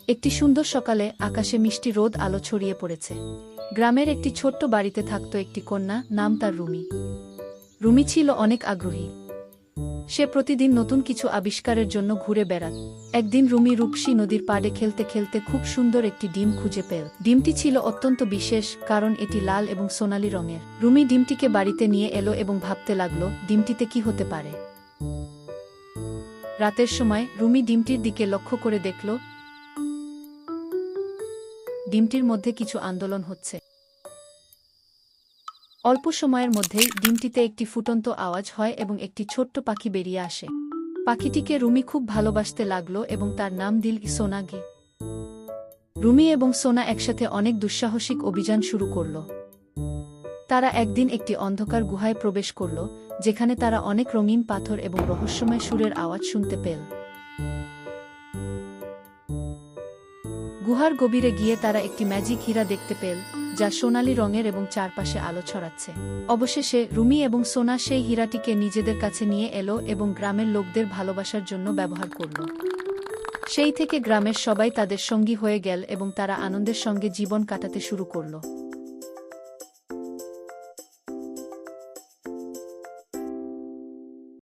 একটি সুন্দর সকালে আকাশে মিষ্টি রোদ আলো ছড়িয়ে পড়েছে। গ্রামের একটি ছোট্ট বাড়িতে থাকত একটি কন্যা, নাম তার রুমি। রুমি ছিল অনেক আগ্রহী। সে প্রতিদিন নতুন কিছু আবিষ্কারের জন্য ঘুরে বেড়াত। একদিন রুমি রূপসী নদীর পাড়ে খেলতে খেলতে খুব সুন্দর একটি ডিম খুঁজে পেল। ডিমটি ছিল অত্যন্ত বিশেষ, কারণ এটি লাল এবং সোনালী রঙের। রুমি ডিমটিকে বাড়িতে নিয়ে এলো এবং ভাবতে লাগলো, ডিমটিতে কি হতে পারে। রাতের সময় রুমি ডিমটির দিকে লক্ষ্য করে দেখল, ডিমটির মধ্যে কিছু আন্দোলন হচ্ছে। অল্প সময়ের মধ্যেই ডিমটিতে একটি ফুটন্ত আওয়াজ হয় এবং একটি ছোট্ট পাখি বেরিয়ে আসে। পাখিটিকে রুমি খুব ভালোবাসতে লাগলো এবং তার নাম দিল সোনাগি। রুমি এবং সোনা একসাথে অনেক দুঃসাহসিক অভিযান শুরু করল। তারা একদিন একটি অন্ধকার গুহায় প্রবেশ করল, যেখানে তারা অনেক রঙিন পাথর এবং রহস্যময় সুরের আওয়াজ শুনতে পেল। গুহার গভীরে গিয়ে তারা একটি ম্যাজিক হীরা দেখতে পেল, যা সোনালী রঙের এবং চারপাশে আলো ছড়াচ্ছে। অবশেষে রুমি এবং সোনা সেই হীরাটিকে নিজেদের কাছে নিয়ে এলো এবং গ্রামের লোকদের ভালোবাসার জন্য ব্যবহার করল। সেই থেকে গ্রামের সবাই তাদের সঙ্গী হয়ে গেল এবং তারা আনন্দের সঙ্গে জীবন কাটাতে শুরু করল।